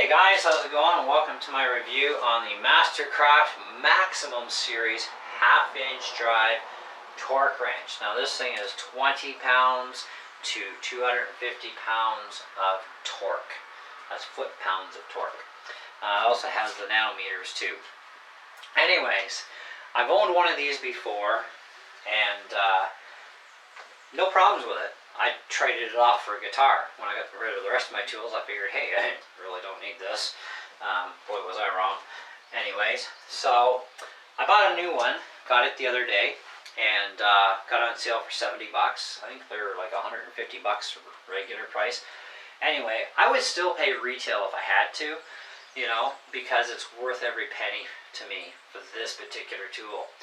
Hey guys, how's it going? Welcome to my review on the Mastercraft Maximum Series half-inch drive torque wrench. Now this thing is 20 pounds to 250 pounds of torque. That's foot-pounds of torque. It also has the nanometers too. Anyways, I've owned one of these before and no problems with it. I traded it off for a guitar. When I got rid of the rest of my tools, I figured, hey, I really don't need this. Boy, was I wrong. Anyways, so I bought a new one, got it the other day, and got it on sale for 70 bucks. I think they're like 150 bucks regular price. Anyway, I would still pay retail if I had to, you know, because it's worth every penny to me for this particular tool.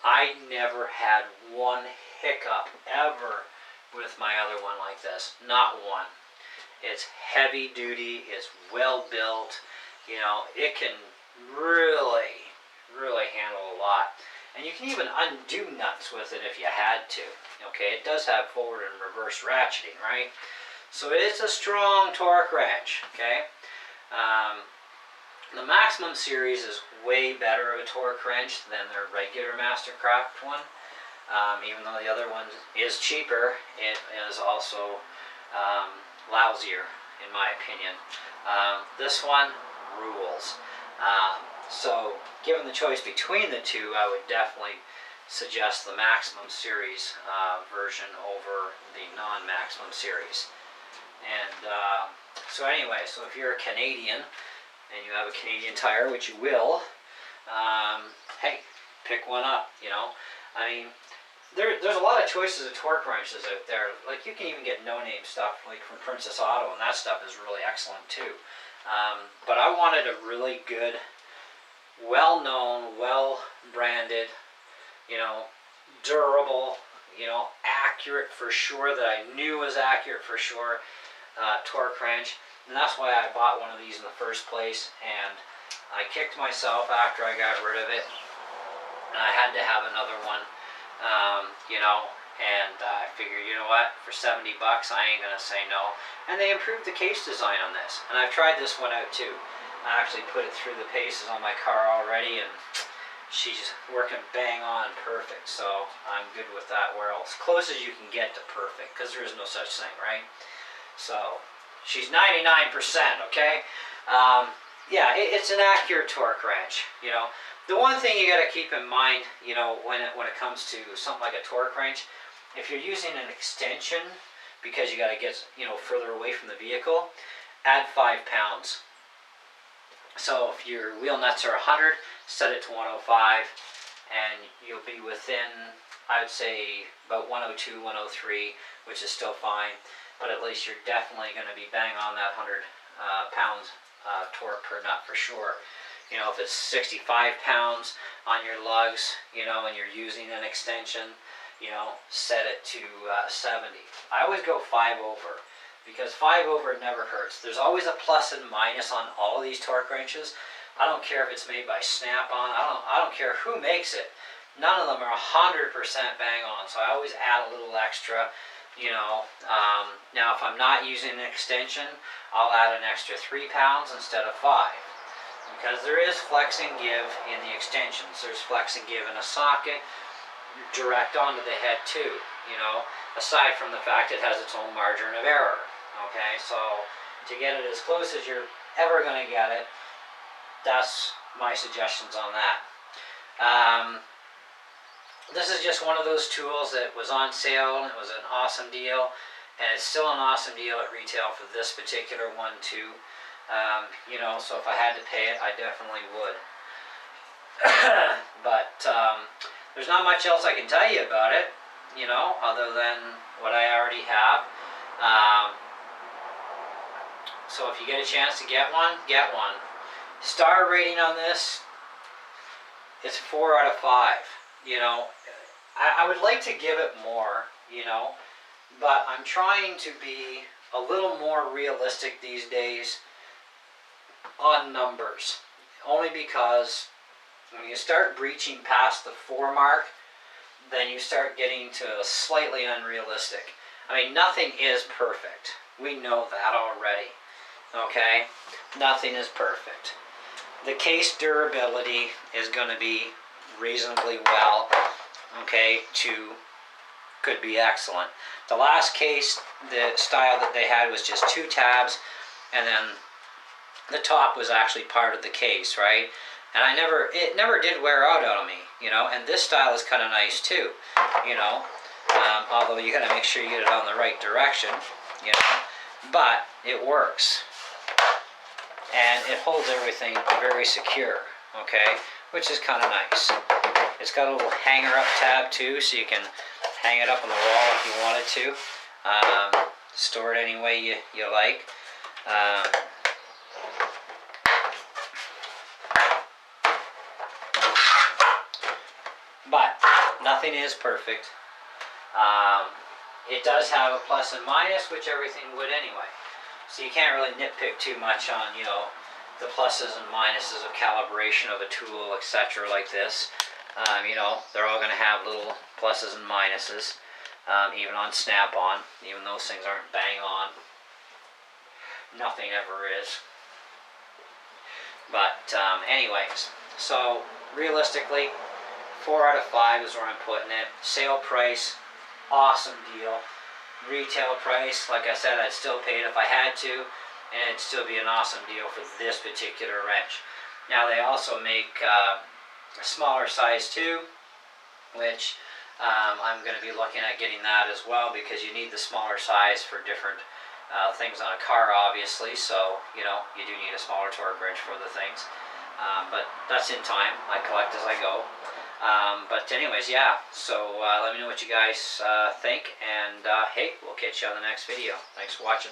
I never had one hiccup ever with my other one like this. Not one. It's heavy duty, it's well built, you know, it can really handle a lot. And you can even undo nuts with it if you had to. Okay, it does have forward and reverse ratcheting, right? So it is a strong torque wrench, okay? The Maximum series is way better of a torque wrench than their regular Mastercraft one. Even though the other one is cheaper, it is also lousier, in my opinion. This one rules. So, given the choice between the two, I would definitely suggest the Maximum Series version over the non-Maximum Series. And so anyway, so if you're a Canadian and you have a Canadian Tire, which you will, hey, pick one up, you know. I mean, there's a lot of choices of torque wrenches out there. Like, you can even get no-name stuff, like from Princess Auto, and that stuff is really excellent too. But I wanted a really good, well-known, well-branded, you know, durable, you know, accurate for sure, that I knew was accurate for sure, torque wrench. And that's why I bought one of these in the first place, and I kicked myself after I got rid of it, and I had to have another one. You know, and I figured, you know what, for 70 bucks, I ain't gonna say no. And they improved the case design on this, and I've tried this one out too. I actually put it through the paces on my car already, and she's working bang on perfect, so I'm good with that. Where as close as you can get to perfect, because there is no such thing, right? So she's 99%, okay? Yeah, it's an accurate torque wrench, you know. The one thing you got to keep in mind, you know, when it comes to something like a torque wrench, if you're using an extension because you got to get, you know, further away from the vehicle, add 5 pounds. So if your wheel nuts are 100, set it to 105, and you'll be within, I would say, about 102, 103, which is still fine. But at least you're definitely going to be bang on that 100 pounds torque per nut for sure. You know, if it's 65 pounds on your lugs, you know, and you're using an extension, you know, set it to 70. I always go 5 over, because 5 over never hurts. There's always a plus and minus on all of these torque wrenches. I don't care if it's made by Snap-on. I don't care who makes it. None of them are 100% bang on. So I always add a little extra. You know, now if I'm not using an extension, I'll add an extra 3 pounds instead of 5. Because there is flex and give in the extensions. There's flex and give in a socket, direct onto the head too, you know, aside from the fact it has its own margin of error. Okay, so to get it as close as you're ever going to get it, that's my suggestions on that. This is just one of those tools that was on sale, and it was an awesome deal, and it's still an awesome deal at retail for this particular one too. You know, so if I had to pay it, I definitely would. But there's not much else I can tell you about it, you know, other than what I already have. So if you get a chance to get one, get one. Star rating on this, it's 4 out of 5. You know, I would like to give it more, you know, but I'm trying to be a little more realistic these days on numbers, only because when you start breaching past the 4 mark, then you start getting to slightly unrealistic. I mean, nothing is perfect. We know that already. okay? Nothing is perfect. The case durability is going to be reasonably well, okay, could be excellent. The last case, the style that they had was just 2 tabs, and then the top was actually part of the case, right? And it never did wear out on me, you know. And this style is kind of nice too, you know. Although you got to make sure you get it on the right direction, you know. But it works, and it holds everything very secure, okay, which is kind of nice. It's got a little hanger up tab too, so you can hang it up on the wall if you wanted to. Store it any way you like. But nothing is perfect. It does have a plus and minus, which everything would anyway. So you can't really nitpick too much on, you know, the pluses and minuses of calibration of a tool, etc. like this. You know, they're all going to have little pluses and minuses, even on snap-on, even those things aren't bang on. Nothing ever is. But anyways, so realistically, 4 out of 5 is where I'm putting it. Sale price, awesome deal. Retail price, like I said, I'd still pay it if I had to, and it'd still be an awesome deal for this particular wrench. Now they also make a smaller size too, which I'm going to be looking at getting that as well, because you need the smaller size for different things on a car, obviously. So, you know, you do need a smaller torque wrench for the things. But that's in time. I collect as I go. But anyways, yeah, so let me know what you guys think, and hey, we'll catch you on the next video. Thanks for watching.